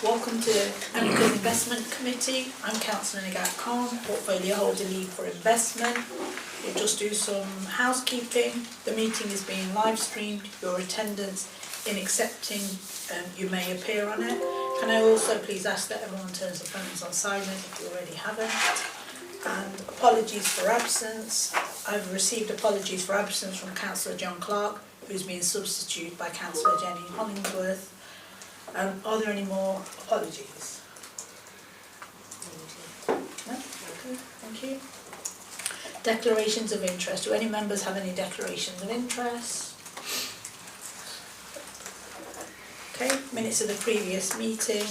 Welcome to EMCCA's Investment Committee. I'm Councillor Nagat Khan, Portfolio Holder Lead for Investment. We'll just do some housekeeping. The meeting is being live streamed. Your attendance in accepting, you may appear on it. Can I also please ask that everyone turns their phones on silent if you already haven't. And apologies for absence. I've received apologies for absence from Councillor John Clark, who's been substituted by Councillor Jenny Hollingsworth. Are there any more apologies? No? Okay, thank you. Declarations of interest. Do any members have any declarations of interest? Okay, minutes of the previous meeting.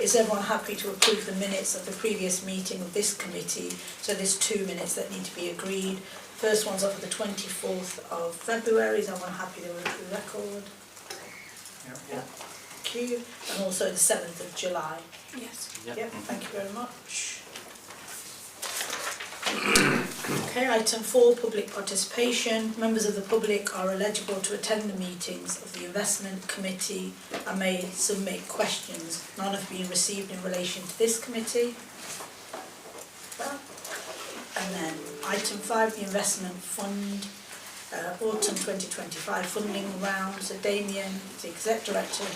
Is everyone happy to approve the minutes of the previous meeting of this committee? So there's 2 minutes that need to be agreed. First one's up for the 24th of February. Is everyone happy to approve the record? Yeah. Thank you. And also the 7th of July. Yes. Yep. Thank you very much. Okay, item 4, public participation. Members of the public are eligible to attend the meetings of the investment committee and may submit questions. None have been received in relation to this committee. And then item 5, the investment fund, autumn 2025 funding round. So Damien, the Exec Director,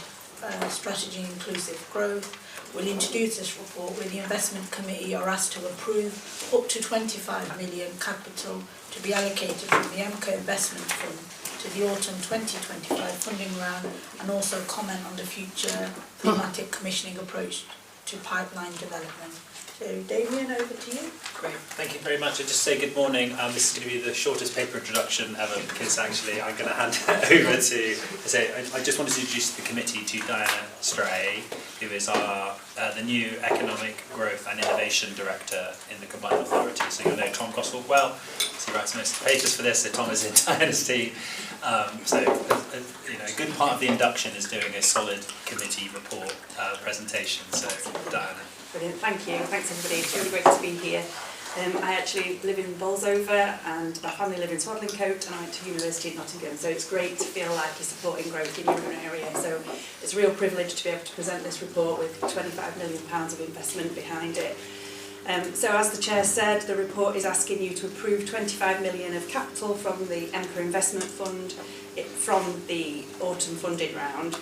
Strategy and Inclusive Growth, will introduce this report where the investment committee are asked to approve up to 25 million capital to be allocated from the EMCCA investment fund to the autumn 2025 funding round, and also comment on the future thematic commissioning approach to pipeline development. So Damien, over to you. Great, thank you very much. I just say good morning. This is going to be the shortest paper introduction ever, because actually I'm going to hand it over to, I just wanted to introduce the committee to Diana Stray, who is the new Economic Growth and Innovation Director in the Combined Authority. So you'll know Tom Goswell well, so he writes most of the papers for this, so Tom is in Diana's team. A good part of the induction is doing a solid committee report presentation, so Diana. Brilliant, thank you. Thanks everybody, it's really great to be here. I actually live in Bolsover and my family live in Swadlincote, and I went to university in Nottingham, so it's great to feel like you're supporting growth in your own area. So it's a real privilege to be able to present this report with £25 million of investment behind it. So as the Chair said, the report is asking you to approve 25 million of capital from the EMCCA investment fund from the autumn funding round,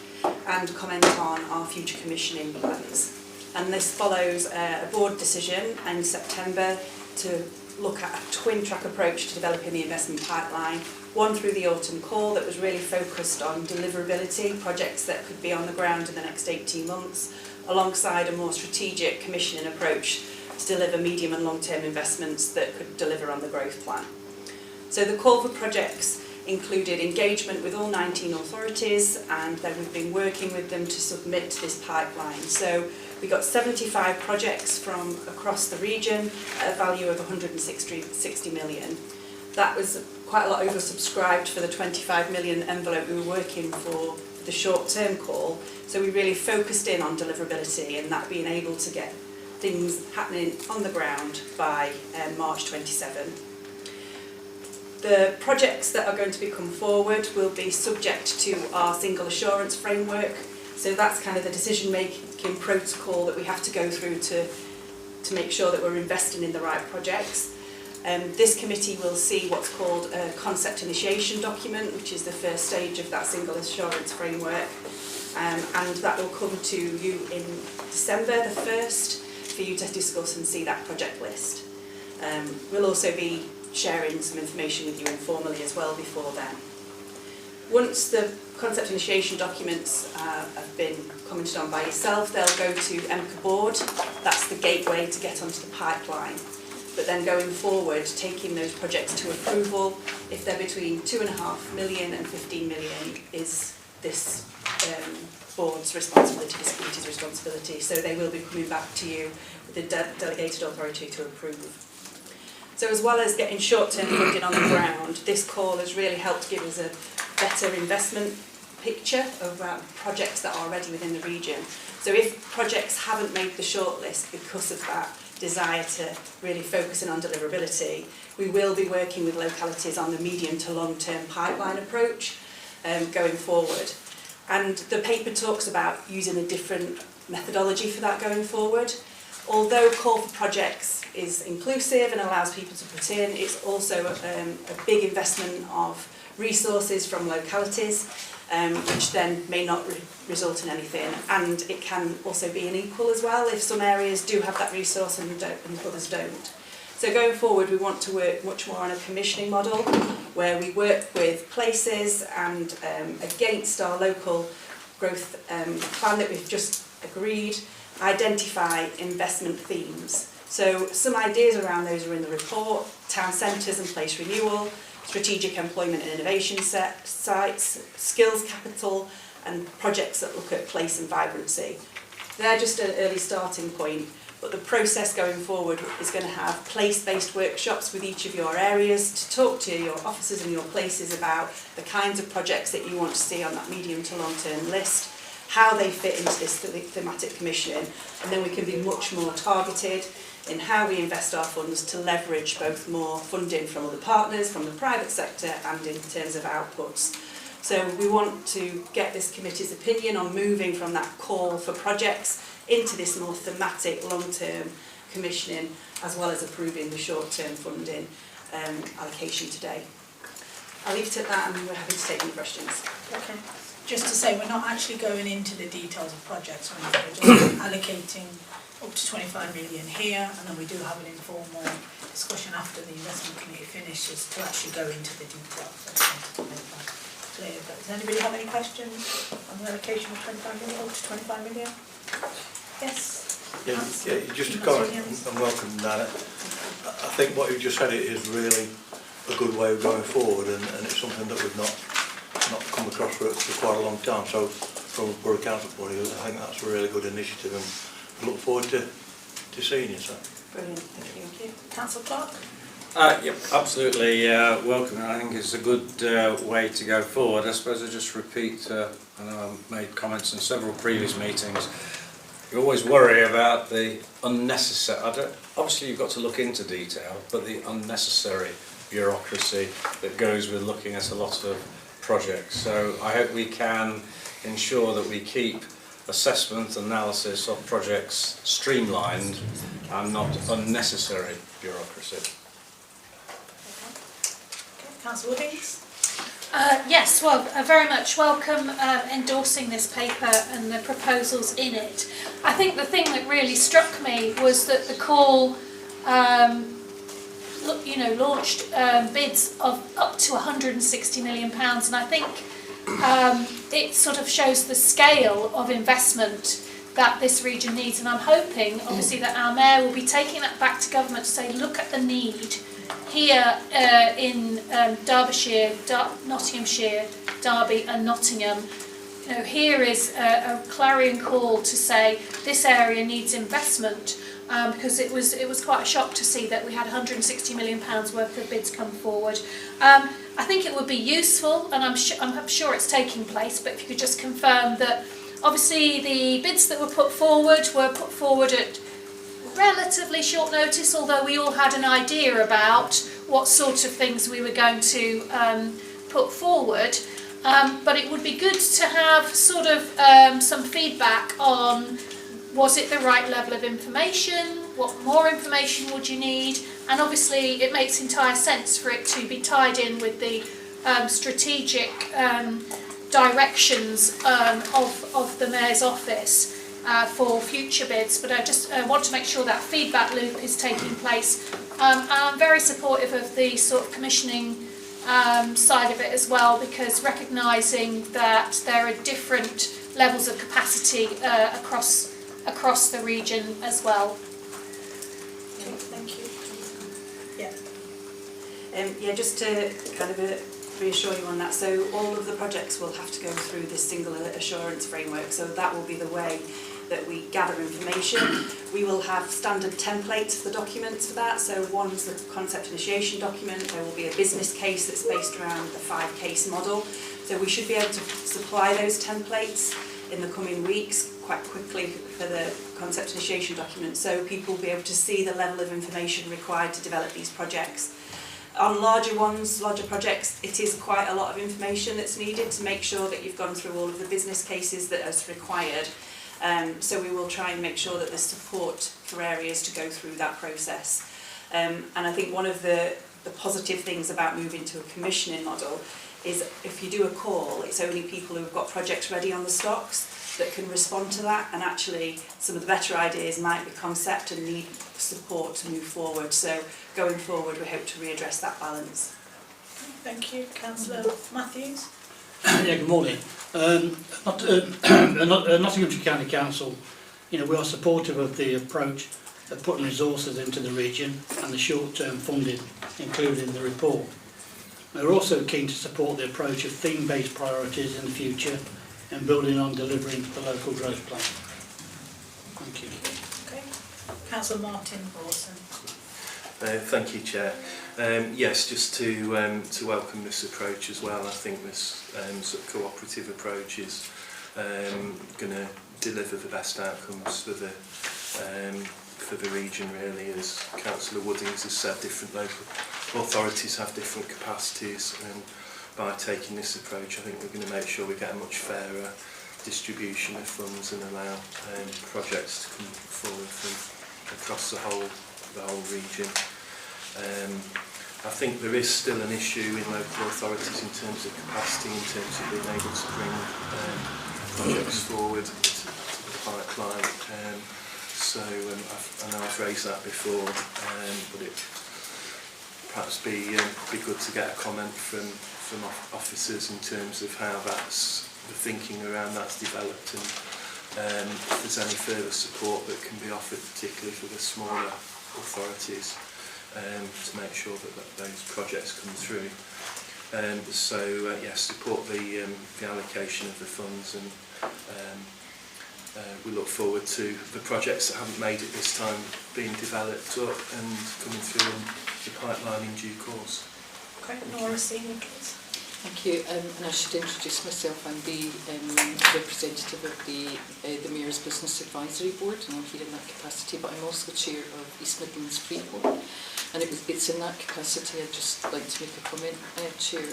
and comment on our future commissioning plans. And this follows a board decision in September to look at a twin track approach to developing the investment pipeline. One through the autumn call that was really focused on deliverability, projects that could be on the ground in the next 18 months, alongside a more strategic commissioning approach to deliver medium and long-term investments that could deliver on the growth plan. So the call for projects included engagement with all 19 authorities, and then we've been working with them to submit this pipeline. So we got 75 projects from across the region at a value of 160 million. That was quite a lot oversubscribed for the 25 million envelope we were working for the short-term call. So we really focused in on deliverability and that being able to get things happening on the ground by March 27. The projects that are going to become forward will be subject to our single assurance framework. So that's kind of the decision-making protocol that we have to go through to make sure that we're investing in the right projects. This committee will see what's called a concept initiation document, which is the first stage of that single assurance framework. And that will come to you in December the 1st for you to discuss and see that project list. We'll also be sharing some information with you informally as well before then. Once the concept initiation documents have been commented on by yourself, they'll go to EMCCA board. That's the gateway to get onto the pipeline. But then going forward, taking those projects to approval, if they're between 2.5 million and 15 million, is this board's responsibility, this committee's responsibility. So they will be coming back to you with the delegated authority to approve. So as well as getting short-term funding on the ground, this call has really helped give us a better investment picture of projects that are already within the region. So if projects haven't made the shortlist because of that desire to really focus in on deliverability, we will be working with localities on the medium to long-term pipeline approach going forward. And the paper talks about using a different methodology for that going forward. Although call for projects is inclusive and allows people to put in, it's also a big investment of resources from localities, which then may not result in anything, and it can also be unequal as well if some areas do have that resource and others don't. So going forward, we want to work much more on a commissioning model where we work with places and against our local growth plan that we've just agreed, identify investment themes. So some ideas around those are in the report: town centres and place renewal, strategic employment and innovation sites, skills capital, and projects that look at place and vibrancy. They're just an early starting point, but the process going forward is going to have place-based workshops with each of your areas to talk to your officers and your places about the kinds of projects that you want to see on that medium to long-term list, how they fit into this thematic commissioning, and then we can be much more targeted in how we invest our funds to leverage both more funding from other partners, from the private sector, and in terms of outputs. So we want to get this committee's opinion on moving from that call for projects into this more thematic long-term commissioning, as well as approving the short-term funding allocation today. I'll leave it at that, and we're happy to take any questions. Okay. Just to say, we're not actually going into the details of projects or anything, we're just allocating up to 25 million here, and then we do have an informal discussion after the investment committee finishes to actually go into the details. I just wanted to make that clear. But does anybody have any questions on the allocation of 25 million, up to 25 million? Yes? Yeah, just to comment and welcome that. I think what you've just said is really a good way of going forward, and it's something that we've not come across for quite a long time. So from a Borough Council point of view, I think that's a really good initiative, and we look forward to seeing you. So. Brilliant, thank you. Councillor Clark? Yep, absolutely welcome. I think it's a good way to go forward. I suppose I just repeat, I know I've made comments in several previous meetings. You always worry about the unnecessary, obviously you've got to look into detail, but the unnecessary bureaucracy that goes with looking at a lot of projects. So I hope we can ensure that we keep assessment analysis of projects streamlined and not unnecessary bureaucracy. Okay. Councillor Woodings? Yes, well, I very much welcome endorsing this paper and the proposals in it. I think the thing that really struck me was that the call, launched bids of up to £160 million, and I think it sort of shows the scale of investment that this region needs. And I'm hoping, obviously, that our mayor will be taking that back to government to say, look at the need. Here in Derbyshire, Nottinghamshire, Derby and Nottingham, here is a clarion call to say this area needs investment, because it was quite a shock to see that we had £160 million worth of bids come forward. I think it would be useful, and I'm sure it's taking place, but if you could just confirm that obviously the bids that were put forward at relatively short notice, although we all had an idea about what sort of things we were going to put forward. But it would be good to have sort of some feedback on, was it the right level of information, what more information would you need, and obviously it makes entire sense for it to be tied in with the strategic directions of the Mayor's office for future bids. But I just want to make sure that feedback loop is taking place. I'm very supportive of the sort of commissioning side of it as well, because recognising that there are different levels of capacity across the region as well. Okay, thank you. Yeah, just to kind of reassure you on that, so all of the projects will have to go through this single assurance framework, so that will be the way that we gather information. We will have standard templates for the documents for that, so one's the concept initiation document, there will be a business case that's based around the 5-case model, so we should be able to supply those templates in the coming weeks quite quickly for the concept initiation document, so people will be able to see the level of information required to develop these projects. On larger projects, it is quite a lot of information that's needed to make sure that you've gone through all of the business cases that is required. So we will try and make sure that there's support for areas to go through that process. And I think one of the positive things about moving to a commissioning model is if you do a call, it's only people who've got projects ready on the stocks that can respond to that, and actually some of the better ideas might be concept and need support to move forward. So going forward, we hope to readdress that balance. Thank you. Councillor Matthews? Yeah, good morning. Nottinghamshire County Council, we are supportive of the approach of putting resources into the region and the short-term funding included in the report. We're also keen to support the approach of theme-based priorities in the future and building on delivering the local growth plan. Thank you. Okay. Councillor Martin Orson. Thank you, Chair. Yes, just to welcome this approach as well. I think this sort of cooperative approach is going to deliver the best outcomes for the region really. As Councillor Woodings has said, different local authorities have different capacities, and by taking this approach I think we're going to make sure we get a much fairer distribution of funds and allow projects to come forward from across the whole region. I think there is still an issue in local authorities in terms of capacity, in terms of being able to bring projects forward to the pipeline. I know I've raised that before, but it perhaps be good to get a comment from officers in terms of how that's the thinking around that's developed, and if there's any further support that can be offered, particularly for the smaller authorities, to make sure that those projects come through. Yes, support the allocation of the funds, and we look forward to the projects that haven't made it this time being developed up and coming through in the pipeline in due course. Okay, Nora Senior, please. Thank you, and I should introduce myself. I'm the representative of the Mayor's Business Advisory Board, and I'm here in that capacity, but I'm also chair of East Midlands Freeport, and it's in that capacity I'd just like to make a comment, Chair.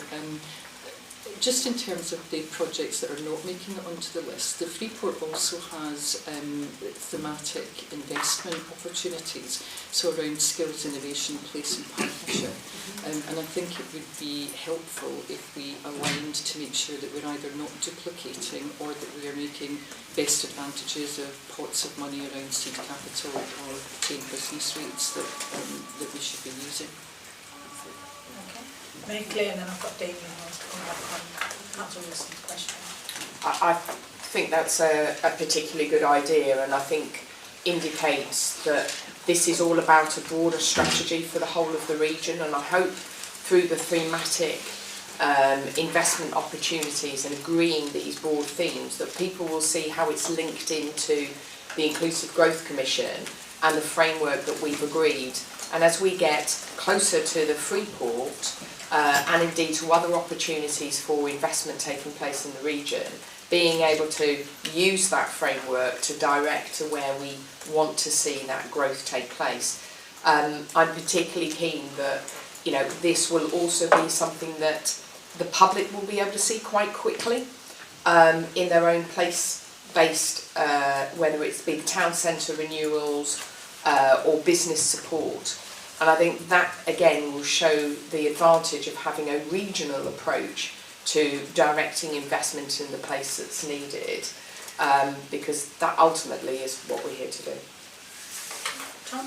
Just in terms of the projects that are not making it onto the list, the Freeport also has thematic investment opportunities, so around skills, innovation, place and partnership. And I think it would be helpful if we aligned to make sure that we're either not duplicating or that we are making best advantages of pots of money around seed capital or retained business rates that we should be using. Very clear, and then I've got Damien who wants to come back on Councillor Wilson's question. I think that's a particularly good idea, and I think indicates that this is all about a broader strategy for the whole of the region, and I hope through the thematic investment opportunities and agreeing these broad themes that people will see how it's linked into the Inclusive Growth Commission and the framework that we've agreed. And as we get closer to the Freeport, and indeed to other opportunities for investment taking place in the region, being able to use that framework to direct to where we want to see that growth take place. I'm particularly keen that this will also be something that the public will be able to see quite quickly in their own place-based, whether it's be the town centre renewals or business support. And I think that, again, will show the advantage of having a regional approach to directing investment in the place that's needed, because that ultimately is what we're here to do. Tom?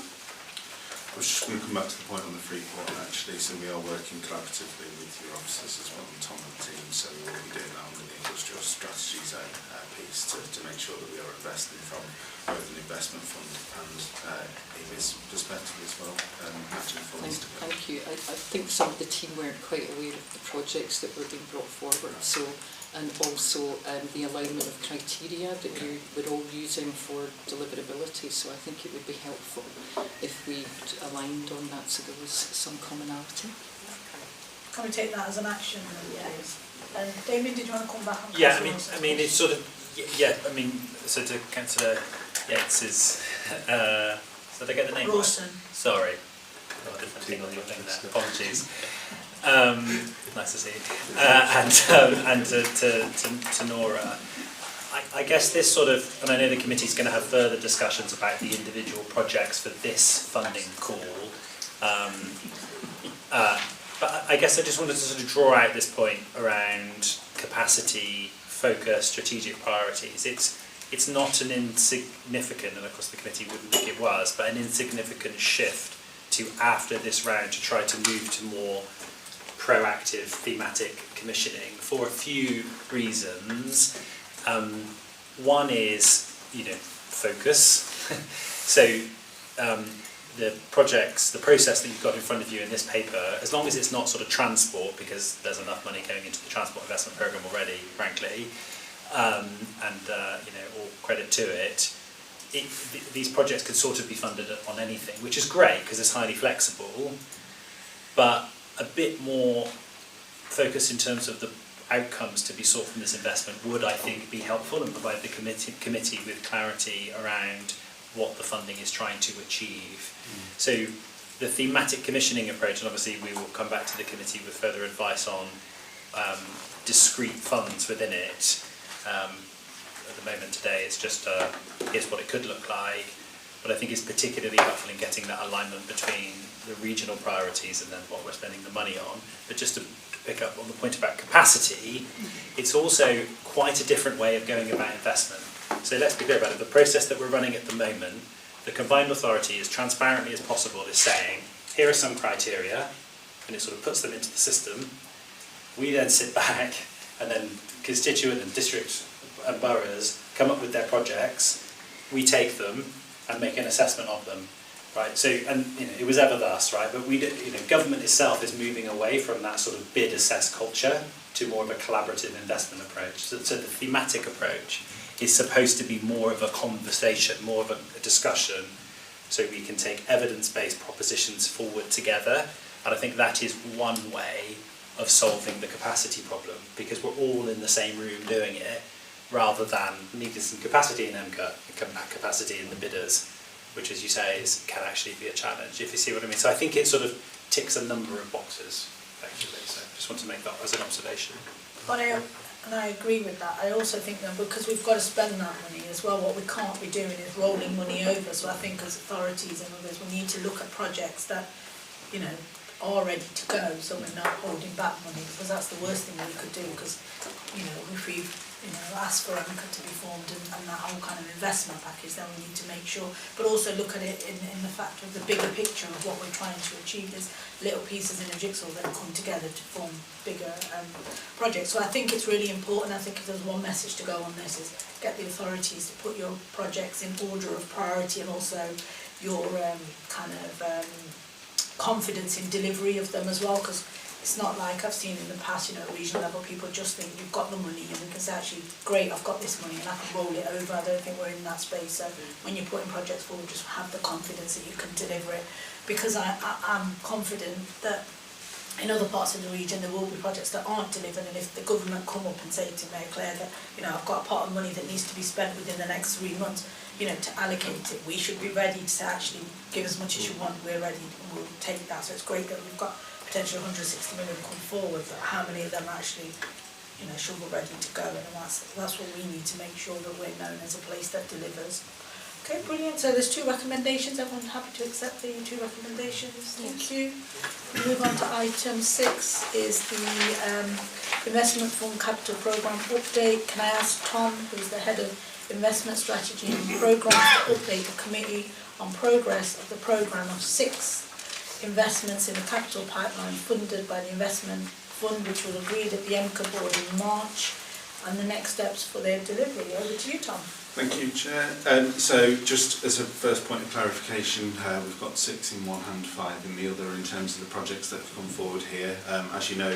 I was just going to come back to the point on the Freeport, actually, so we are working collaboratively with your officers as well, and Tom and the team, so we will be doing that under the Industrial Strategy Zone piece to make sure that we are investing from both an investment fund and EBIS perspective as well, matching funds. Thank you. I think some of the team weren't quite aware of the projects that were being brought forward, so, and also the alignment of criteria that we're all using for deliverability, so I think it would be helpful if we aligned on that so there was some commonality. Can we take that as an action then, please? And Damien, did you want to come back on? Yeah, I mean, it's sort of, so to Councillor Yates's, so did I get the name right? Rawson. Sorry, got a different thing on your thing there, apologies. Nice to see you. And to Nora, I guess this sort of, and I know the committee's going to have further discussions about the individual projects for this funding call, but I guess I just wanted to sort of draw out this point around capacity, focus, strategic priorities. It's not an insignificant, and of course the committee wouldn't think it was, but an insignificant shift to after this round to try to move to more proactive thematic commissioning for a few reasons. One is, focus. So the projects, the process that you've got in front of you in this paper, as long as it's not sort of transport, because there's enough money going into the transport investment programme already, frankly, all credit to it, these projects could sort of be funded on anything, which is great because it's highly flexible, but a bit more focus in terms of outcomes to be sought from this investment would, I think, be helpful and provide the committee with clarity around what the funding is trying to achieve. So the thematic commissioning approach, and obviously we will come back to the committee with further advice on discrete funds within it. At the moment today, it's just here's what it could look like, but I think it's particularly helpful in getting that alignment between the regional priorities and then what we're spending the money on. But just to pick up on the point about capacity, it's also quite a different way of going about investment. So let's be clear about it. The process that we're running at the moment, the combined authority, as transparently as possible, is saying, here are some criteria, and it sort of puts them into the system. We then sit back, and then constituent and district and boroughs come up with their projects. We take them and make an assessment of them, right? So, and it was ever thus, right? But government itself is moving away from that sort of bid assess culture to more of a collaborative investment approach. So the thematic approach is supposed to be more of a conversation, more of a discussion, so we can take evidence-based propositions forward together. And I think that is one way of solving the capacity problem, because we're all in the same room doing it, rather than needing some capacity in EMCCA and come back capacity in the bidders, which, as you say, can actually be a challenge, if you see what I mean. So I think it sort of ticks a number of boxes, effectively. So I just want to make that as an observation. But I agree with that. I also think that because we've got to spend that money as well, what we can't be doing is rolling money over. So I think as authorities and others, we need to look at projects that, are ready to go, so we're not holding back money, because that's the worst thing we could do, because, if we ask for EMCCA to be formed and that whole kind of investment package, then we need to make sure, but also look at it in the fact of the bigger picture of what we're trying to achieve. There's little pieces in a jigsaw that come together to form bigger projects. So I think it's really important. I think if there's one message to go on this, is get the authorities to put your projects in order of priority, and also your confidence in delivery of them as well, because it's not like I've seen in the past, at regional level, people just think you've got the money and we can say, actually, great, I've got this money and I can roll it over. I don't think we're in that space. So when you're putting projects forward, just have the confidence that you can deliver it, because I'm confident that in other parts of the region there will be projects that aren't delivered, and if the government come up and say to Mayor Clare that, I've got a pot of money that needs to be spent within the next 3 months, to allocate it, we should be ready to actually give as much as you want. We're ready and we'll take that. So it's great that we've got potentially 160 million come forward, but how many of them actually, shovel ready to go? And that's what we need to make sure that we're known as a place that delivers. Okay, brilliant. So there's 2 recommendations. Everyone happy to accept the 2 recommendations? Thank you. We move on to item 6, is the Investment Fund Capital Programme update. Can I ask Tom, who's the head of Investment Strategy and Programme, to update the committee on progress of the programme of 6 investments in the capital pipeline funded by the Investment Fund, which was agreed at the EMCCA board in March, and the next steps for their delivery. Over to you, Tom. Thank you, Chair. So just as a first point of clarification, we've got 6 in one hand, 5 in the other in terms of the projects that have come forward here. As you know,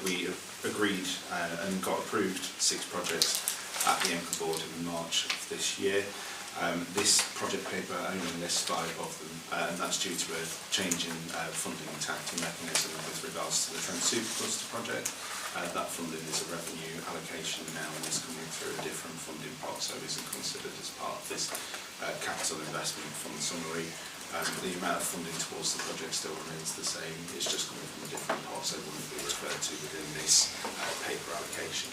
we agreed and got approved 6 projects at the EMCCA board in March of this year. This project paper only lists 5 of them, and that's due to a change in funding tact and mechanism with regards to the Trent Supercluster project. That funding is a revenue allocation now and is coming through a different funding pot, so isn't considered as part of this capital investment fund summary. The amount of funding towards the project still remains the same, it's just coming from a different pot, so it wouldn't be referred to within this paper allocation.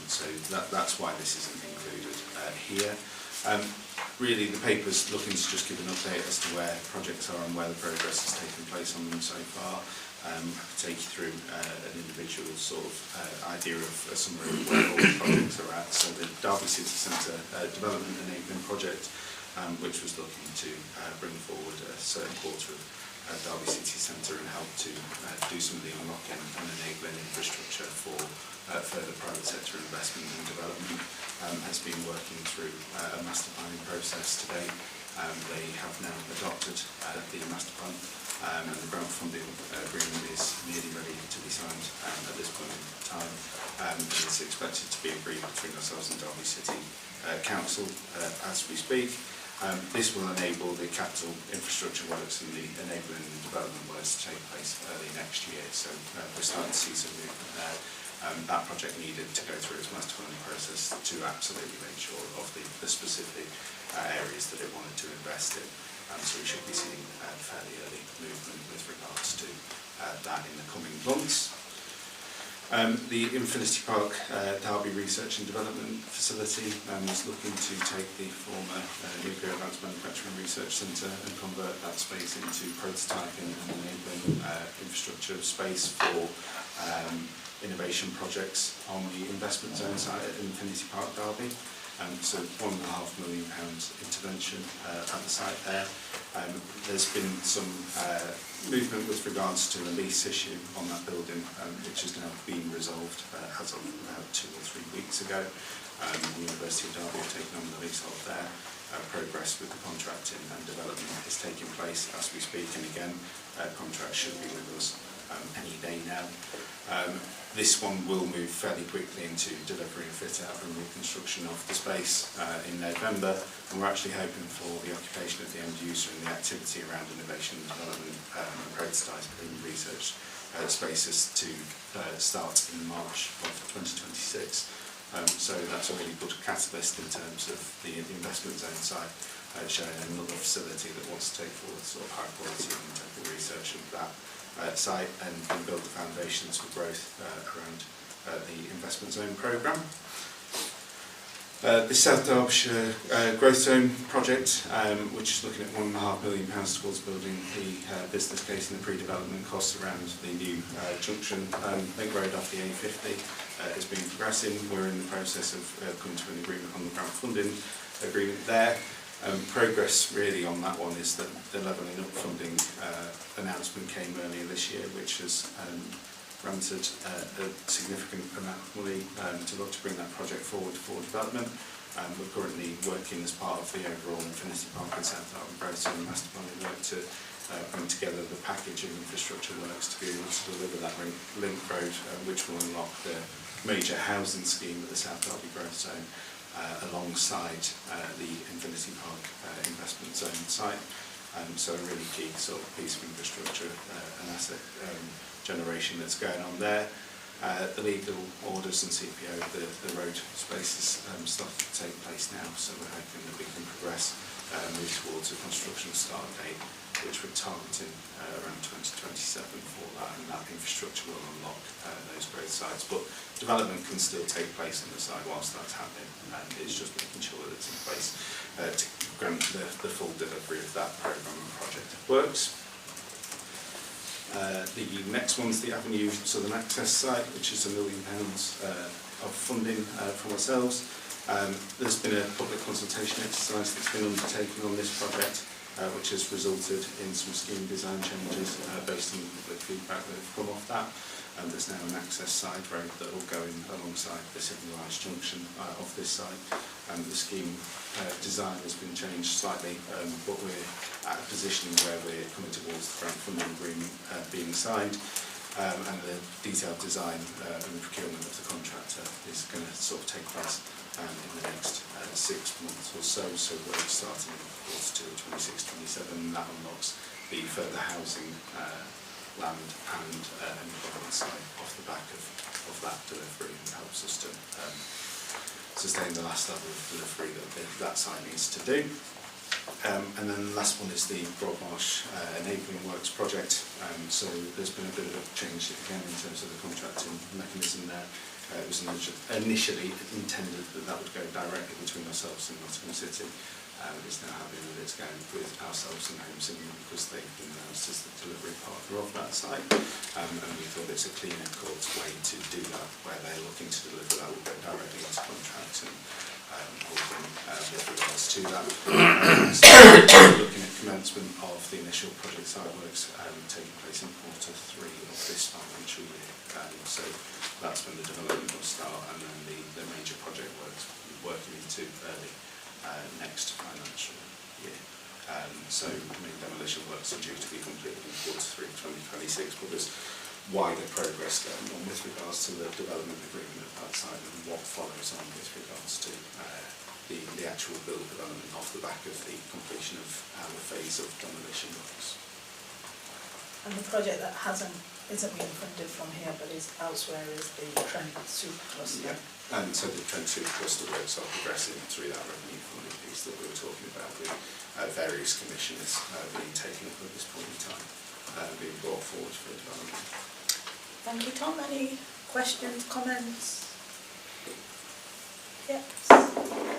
So that's why this isn't included here. Really, the paper's looking to just give an update as to where projects are and where the progress has taken place on them so far. I could take you through an individual sort of idea of a summary of where all the projects are at. So the Derby City Centre Development Enabling Project, which was looking to bring forward a certain quarter of Derby City Centre and help to do some of the unlocking and enabling infrastructure for further private sector investment and development, has been working through a master planning process today. They have now adopted the master plan, and the grant funding agreement is nearly ready to be signed at this point in time. It's expected to be agreed between ourselves and Derby City Council as we speak. This will enable the capital infrastructure works and the enabling and development works to take place early next year. So we're starting to see some movement there. that project needed to go through its master planning process to absolutely make sure of the specific areas that it wanted to invest in. So we should be seeing fairly early movement with regards to that in the coming months. The Infinity Park Derby Research and Development Facility is looking to take the former Nuclear Advanced Manufacturing Research Centre and convert that space into prototyping and enabling infrastructure space for innovation projects on the investment zone site at Infinity Park Derby. So £1.5 million intervention at the site there. There's been some movement with regards to a lease issue on that building, which has now been resolved as of about 2 or 3 weeks ago. The University of Derby have taken on the leasehold there. Progress with the contracting and development is taking place as we speak, and again, contracts should be with us any day now. This one will move fairly quickly into delivery and fit out and reconstruction of the space in November, and we're actually hoping for the occupation of the end user and the activity around innovation and development and prototyping research spaces to start in March of 2026. So that's a really good catalyst in terms of the investment zone site, showing another facility that wants to take forward sort of high quality and contemporary research of that site and build the foundations for growth around the investment zone programme. The South Derbyshire Growth Zone project, which is looking at £1.5 million towards building the business case and the pre-development costs around the new junction link road off the A50, has been progressing. We're in the process of coming to an agreement on the grant funding agreement there. Progress really on that one is that the levelling up funding announcement came earlier this year, which has granted a significant amount of money to look to bring that project forward for development. We're currently working as part of the overall Infinity Park and South Derby Growth Zone master planning work to bring together the package of infrastructure works to be able to deliver that link road, which will unlock the major housing scheme of the South Derby Growth Zone alongside the Infinity Park investment zone site. So a really key sort of piece of infrastructure and asset generation that's going on there. The legal orders and CPO, the road spaces starting to take place now, so we're hoping that we can progress, move towards a construction start date, which we're targeting around 2027 for that, and that infrastructure will unlock those growth sites. But development can still take place on the site whilst that's happening, and it's just making sure that it's in place to grant the full delivery of that programme and project works. The next one is the Avenue Southern Access site, which is £1 million of funding from ourselves. There's been a public consultation exercise that's been undertaken on this project, which has resulted in some scheme design changes based on the public feedback that have come off that. And there's now an access side road that will go in alongside the signalised junction of this site. The scheme design has been changed slightly, but we're at a position where we're coming towards the grant funding agreement being signed, and the detailed design and procurement of the contractor is going to sort of take place in the next 6 months or so. So we're starting in quarter 2 26-27, and that unlocks the further housing, land and employment side off the back of that delivery, and helps us to sustain the last level of delivery that site needs to do. And then the last one is the Broadmarsh Enabling Works project. So there's been a bit of a change again in terms of the contracting mechanism there. It was initially intended that would go directly between ourselves and Nottingham City. It's now happening that it's going with ourselves and Home Singing because they've been announced as the delivery partner of that site. And we thought it's a cleaner, cut way to do that, where they're looking to deliver that will go directly into contract and hold them with regards to that. So we're looking at commencement of the initial project site works taking place in quarter 3 of this financial year. So that's when the development will start, and then the major project works working into early next financial year. So main demolition works are due to be completed in quarter 3 of 2026, but there's wider progress going on with regards to the development agreement of that site and what follows on with regards to the actual build development off the back of the completion of our phase of demolition works. And the project that hasn't isn't being funded from here, but is elsewhere, is the Trent Super Cluster. Yeah. And so the Trent Super Cluster works are progressing through that revenue funding piece that we were talking about with various commissioners being taken up at this point in time, being brought forward for development. Thank you, Tom. Any questions, comments? Yes.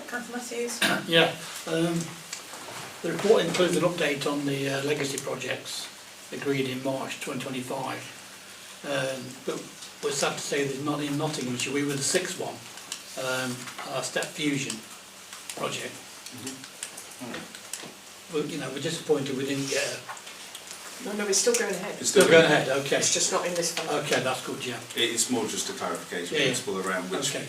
Councillor Matthews? Yeah, the report includes an update on the legacy projects agreed in March 2025. But we're sad to say there's not in Nottinghamshire. We were the sixth one, our Step Fusion project. Well, you know, we're disappointed we didn't get No, it's still going ahead. It's still going ahead, okay. It's just not in this fund. Okay, that's good, yeah. It's more just a clarification principle around which Okay.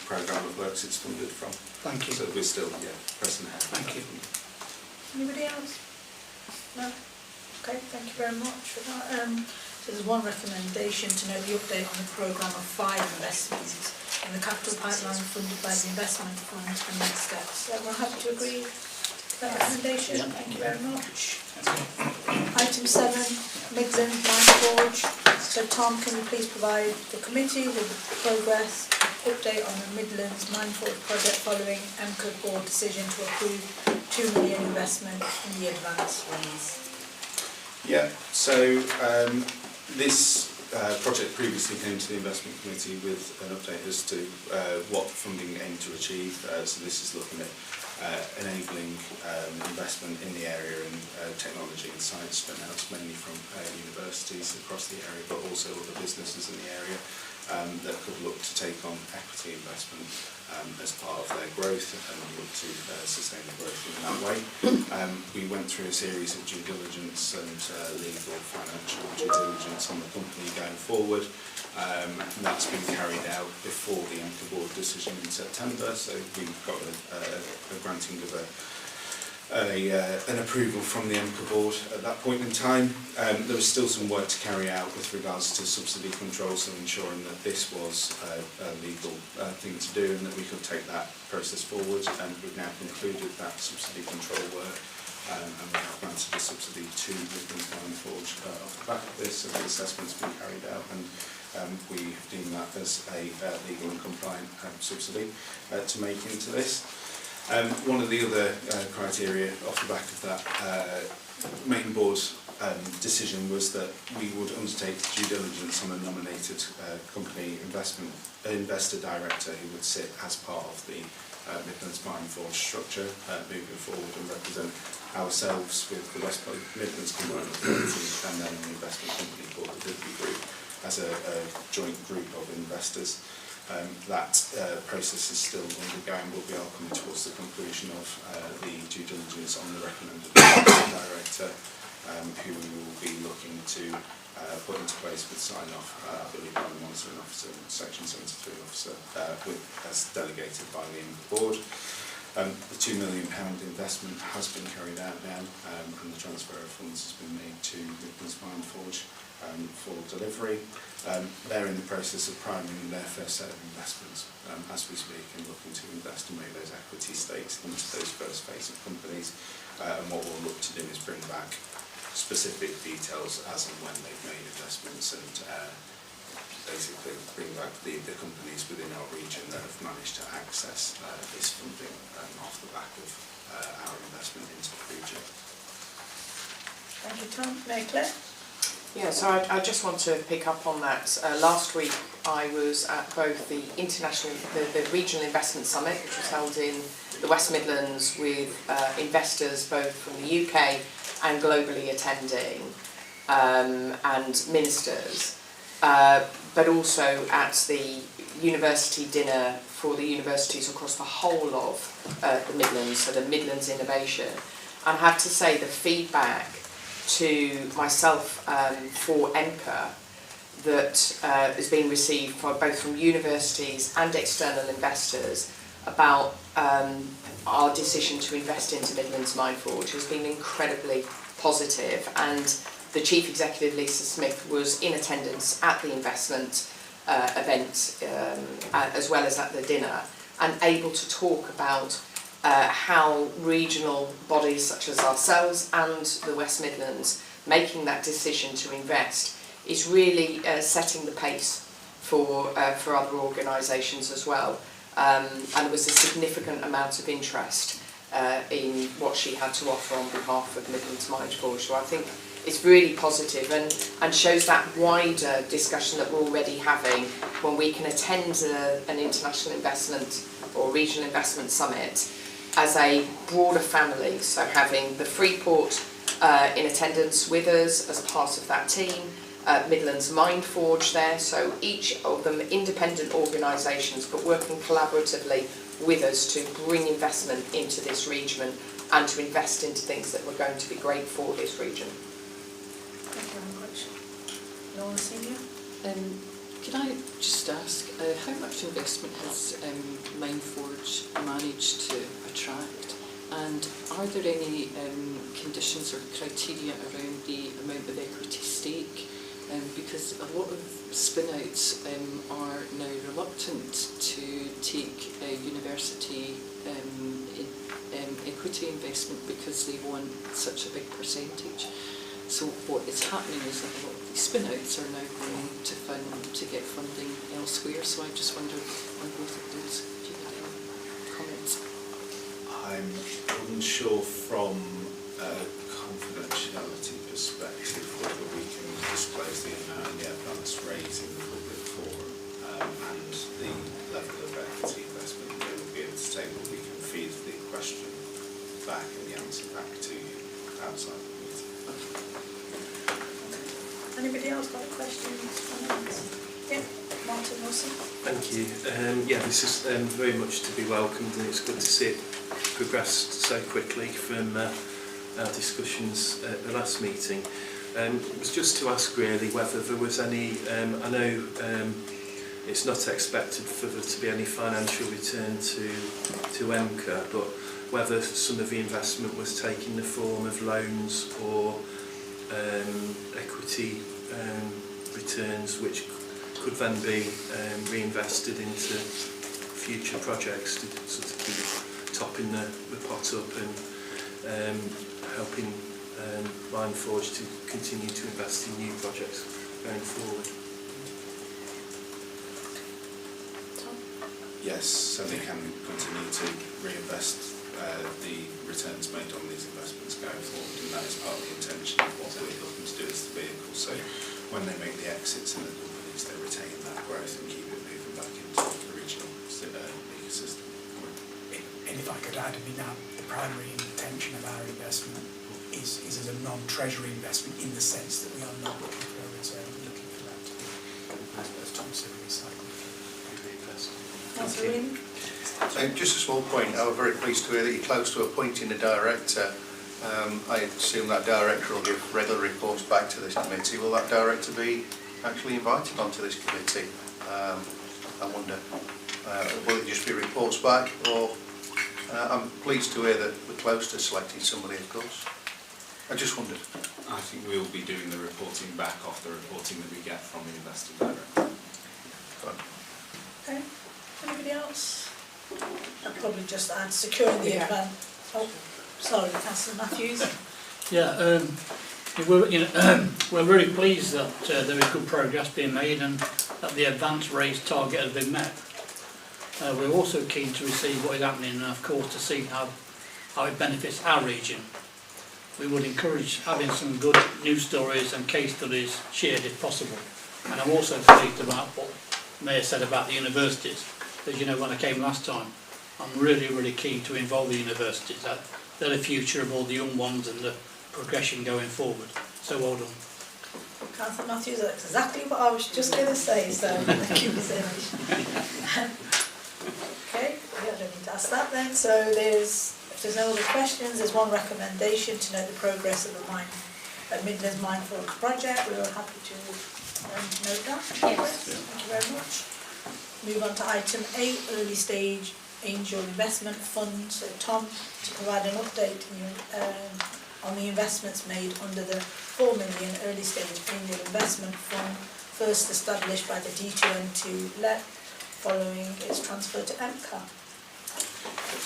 programme of works it's funded from. Thank you. So we're still pressing ahead. Thank you. Anybody else? No? Okay, thank you very much for that. So there's one recommendation to note the update on the programme of 5 investments in the capital pipeline funded by the investment fund and next steps. Everyone happy to agree with that recommendation? Yeah. Thank you very much. Item 7, Midland Mine Forge. So Tom, can you please provide the committee with the progress update on the Midlands Mine Forge project following EMCCA board decision to approve £2 million investment in the advance funds? Yeah, so this project previously came to the investment committee with an update as to what funding aimed to achieve. So this is looking at enabling investment in the area in technology and science spin outs, mainly from universities across the area, but also other businesses in the area that could look to take on equity investment as part of their growth and look to sustain the growth in that way. We went through a series of due diligence and legal, financial due diligence on the company going forward. That's been carried out before the EMCCA board decision in September, so we've got a granting of an approval from the EMCCA board at that point in time. There was still some work to carry out with regards to subsidy control, so ensuring that this was a legal thing to do and that we could take that process forward, and we've now concluded that subsidy control work. And we have granted a subsidy to Midlands Mine Forge off the back of this, so the assessment's been carried out, and we deem that as a legal and compliant subsidy to make into this. One of the other criteria off the back of that main board's decision was that we would undertake due diligence on a nominated company investor director who would sit as part of the Midlands Mine Forge structure moving forward and represent ourselves with the West Midlands Combined Authority and then an investment company called the Dudley Group as a joint group of investors. That process is still undergoing, but we are coming towards the conclusion of the due diligence on the recommended director, who we will be looking to put into place with sign-off, I believe, by the monitoring officer, Section 73 officer, as delegated by the board. The £2 million investment has been carried out now, and the transfer of funds has been made to Midlands Mine Forge for delivery. They're in the process of priming their first set of investments as we speak, and looking to invest and make those equity stakes into those first phase of companies. And what we'll look to do is bring back specific details as and when they've made investments, and basically bring back the companies within our region that have managed to access this funding off the back of our investment into the region. Thank you, Tom. Mary Claire? Yeah, so I just want to pick up on that. Last week I was at both the Regional Investment Summit, which was held in the West Midlands with investors both from the UK and globally attending, and ministers, but also at the university dinner for the universities across the whole of the Midlands, so the Midlands Innovation. And I have to say the feedback to myself for EMCCA that is being received both from universities and external investors about our decision to invest into Midlands Mine Forge has been incredibly positive, and the Chief Executive, Lisa Smith, was in attendance at the investment event as well as at the dinner, and able to talk about how regional bodies such as ourselves and the West Midlands making that decision to invest is really setting the pace for other organisations as well. And there was a significant amount of interest in what she had to offer on behalf of Midlands Mind Forge. So I think it's really positive and shows that wider discussion that we're already having when we can attend an international investment or regional investment summit as a broader family. So having the Freeport in attendance with us as part of that team, Midlands Mind Forge there, so each of them independent organisations but working collaboratively with us to bring investment into this region and to invest into things that were going to be great for this region. Thank you very much. Laura Senior? Can I just ask, how much investment has Mindforge managed to attract? And are there any conditions or criteria around the amount of equity stake? Because a lot of spin-outs are now reluctant to take university equity investment because they want such a big percentage. So what is happening is that a lot of these spin-outs are now going to get funding elsewhere. So I just wondered on both of those, do you have any comments? I'm unsure from a confidentiality perspective whether we can disclose the amount and the advance rate in the public forum and the level of equity investment that we'll be able to take, but we can feed the question back and the answer back to you outside the meeting. Anybody else got questions? Yeah, Martin Wilson. Thank you. Yeah, this is very much to be welcomed, and it's good to see it progress so quickly from our discussions at the last meeting. It was just to ask really whether there was any, I know it's not expected for there to be any financial return to EMCCA, but whether some of the investment was taking the form of loans or equity returns which could then be reinvested into future projects to sort of keep topping the pot up and helping Mindforge to continue to invest in new projects going forward. Yes, so they can continue to reinvest the returns made on these investments going forward, and that is part of the intention of what we're looking to do as the vehicle. So when they make the exits in the companies, they retain that growth and keep it moving back into the regional ecosystem. And if I could add, I mean, the primary intention of our investment is as a non-treasury investment in the sense that we are not looking for a return, we're looking for that to be, as Tom said, recycled. Just a small point, I was very pleased to hear that you're close to appointing a director. I assume that director will give regular reports back to this committee. Will that director be actually invited onto this committee? I wonder, will it just be reports back, or I'm pleased to hear that we're close to selecting somebody, of course. I just wondered. I think we will be doing the reporting back off the reporting that we get from the investing director. Okay. Anybody else? I'd probably just add securing the event. Oh, sorry, Councillor Matthews. Yeah, we're really pleased that there is good progress being made and that the advance raise target has been met. We're also keen to receive what is happening and of course to see how it benefits our region. We would encourage having some good news stories and case studies shared if possible. And I'm also pleased about what the Mayor said about the universities. As you know, when I came last time, I'm really keen to involve the universities. They're the future of all the young ones and the progression going forward. So well done. Councillor Matthews, that's exactly what I was just going to say, so thank you very much. Okay, I don't need to ask that then. So if there's no other questions, there's one recommendation to note the progress of the Midlands Mind Forge project. We are happy to note that. Yes. Thank you very much. Move on to item 8, early stage angel investment fund. So Tom, to provide an update on the investments made under the 4 million early stage angel investment fund, first established by the D2N2 LEP following its transfer to EMCCA.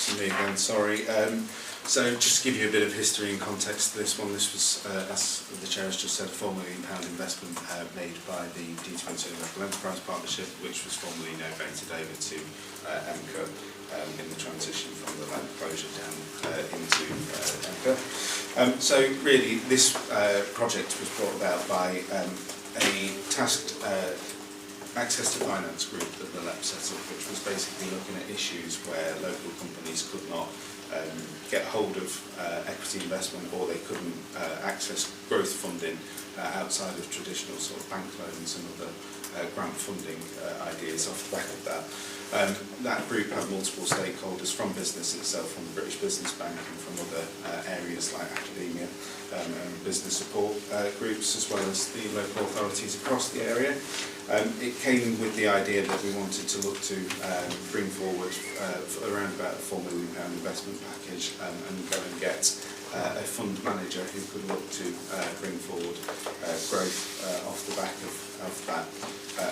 to me again, sorry. So just to give you a bit of history and context to this one, this was, as the Chair has just said, a £4 million investment made by the D20 Local Enterprise Partnership, which was formally novated over to EMCCA in the transition from the land closure down into EMCCA. So really, this project was brought about by a tasked access to finance group that the LEP set up, which was basically looking at issues where local companies could not get hold of equity investment, or they couldn't access growth funding outside of traditional sort of bank loans and other grant funding ideas off the back of that. That group had multiple stakeholders from business itself, from the British Business Bank and from other areas like academia and business support groups, as well as the local authorities across the area. It came with the idea that we wanted to look to bring forward around about a £4 million investment package and go and get a fund manager who could look to bring forward growth off the back of that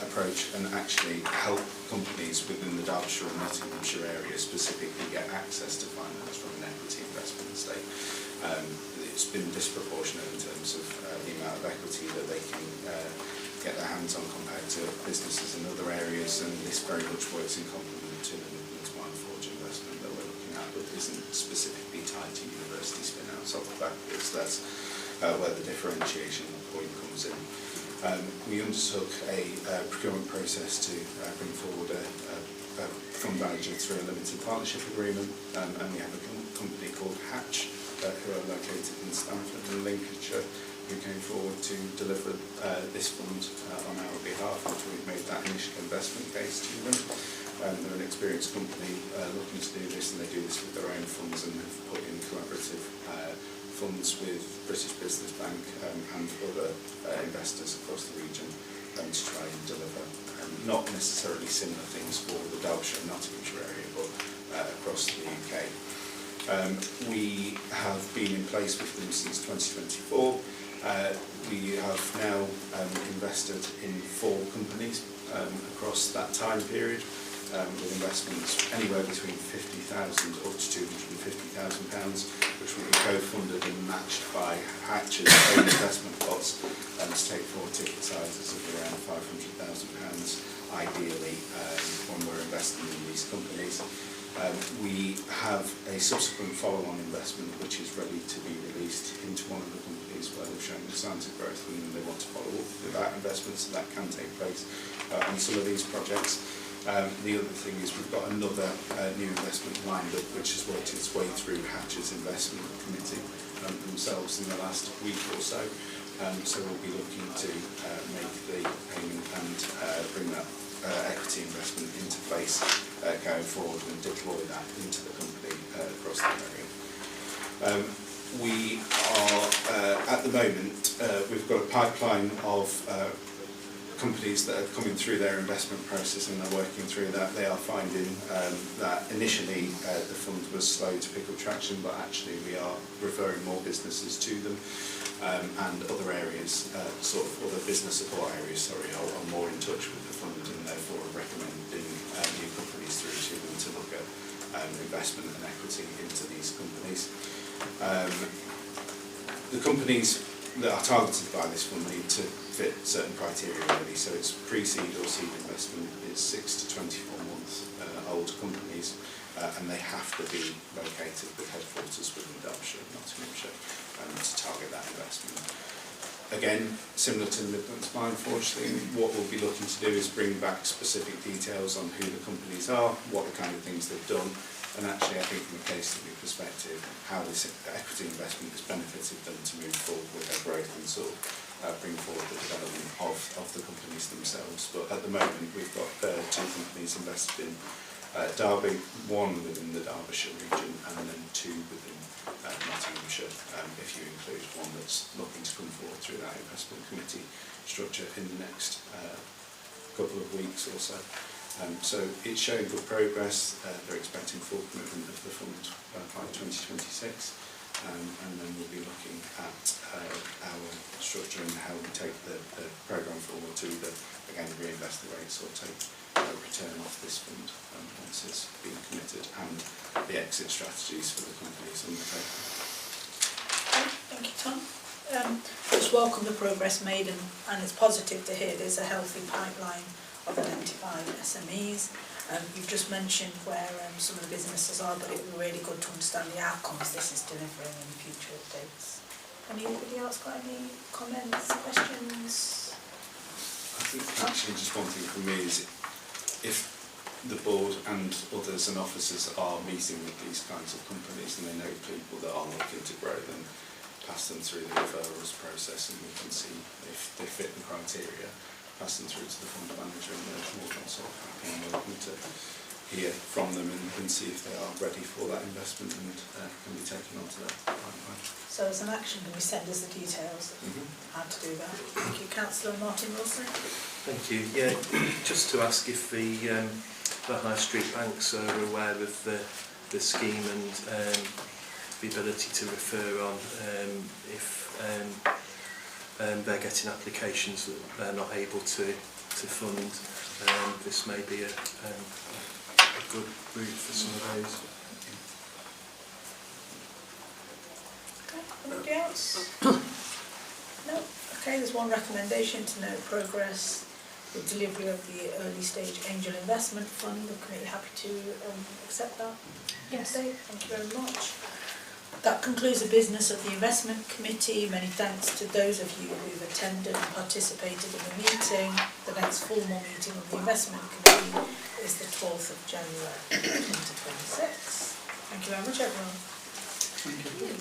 approach, and actually help companies within the Derbyshire and Nottinghamshire area specifically get access to finance from an equity investment estate. It's been disproportionate in terms of the amount of equity that they can get their hands on compared to businesses in other areas, and this very much works in complement to the Midlands Mine Forge investment that we're looking at, but isn't specifically tied to university spin-outs off the back of this. That's where the differentiation point comes in. We undertook a procurement process to bring forward a fund manager through a limited partnership agreement, and we have a company called Hatch who are located in Stamford and Lincolnshire, who came forward to deliver this fund on our behalf after we've made that initial investment case to them. They're an experienced company looking to do this, and they do this with their own funds, and have put in collaborative funds with British Business Bank and other investors across the region to try and deliver not necessarily similar things for the Derbyshire and Nottinghamshire area, but across the UK. We have been in place with them since 2024. We have now invested in 4 companies across that time period, with investments anywhere between £50,000 up to £250,000, which will be co-funded and matched by Hatch's own investment pots, to take forward ticket sizes of around £500,000, ideally, when we're investing in these companies. We have a subsequent follow-on investment which is ready to be released into one of the companies where they've shown the signs of growth, and they want to follow up with that investment, so that can take place on some of these projects. The other thing is we've got another new investment lined up which has worked its way through Hatch's investment committee themselves in the last week or so. So we'll be looking to make the payment and bring that equity investment into place going forward, and deploy that into the company across the area. We are, at the moment, we've got a pipeline of companies that are coming through their investment process, and they're working through that. They are finding that initially the fund was slow to pick up traction, but actually we are referring more businesses to them, and other areas, sort of other business support areas, sorry, are more in touch with the fund, and therefore recommending new companies through to them to look at investment and equity into these companies. The companies that are targeted by this fund need to fit certain criteria really, so it's pre-seed or seed investment, it's 6 to 24 months old companies, and they have to be located with headquarters within Derbyshire and Nottinghamshire to target that investment. Again, similar to the Midlands Mine Forge thing, what we'll be looking to do is bring back specific details on who the companies are, what the kind of things they've done, and actually I think from a case study perspective, how this equity investment has benefited them to move forward with their growth and sort of bring forward the development of the companies themselves. But at the moment we've got 2 companies invested in Derby, 1 within the Derbyshire region, and then 2 within Nottinghamshire, if you include one that's looking to come forward through that investment committee structure in the next couple of weeks or so. So it's showing good progress. They're expecting full commitment of the fund by 2026, and then we'll be looking at our structure and how we take the programme forward to either, again, reinvest the rates or take a return off this fund once it's been committed, and the exit strategies for the companies undertaken. Thank you, Tom. Just welcome the progress made, and it's positive to hear there's a healthy pipeline of identified SMEs. You've just mentioned where some of the businesses are, but it would be really good to understand the outcomes this is delivering in future updates. Anybody else got any comments, questions? I think actually just one thing from me is if the board and others and officers are meeting with these kinds of companies and they know people that are looking to grow, then pass them through the referrals process and we can see if they fit the criteria, pass them through to the fund manager and they're more than sort of happy and welcome to hear from them and see if they are ready for that investment and can be taken onto that pipeline. So as an action, can we send us the details of how to do that? Thank you. Councillor Martin Wilson. Thank you. Yeah, just to ask if the High Street banks are aware of the scheme and the ability to refer on if they're getting applications that they're not able to fund. This may be a good route for some of those. Okay, anybody else? No? Okay, there's one recommendation to note progress with delivery of the early stage angel investment fund. The committee happy to accept that? Yes. Today. Thank you very much. That concludes the business of the investment committee. Many thanks to those of you who've attended and participated in the meeting. The next formal meeting of the investment committee is the 12th of January 2026. Thank you very much, everyone. Thank you.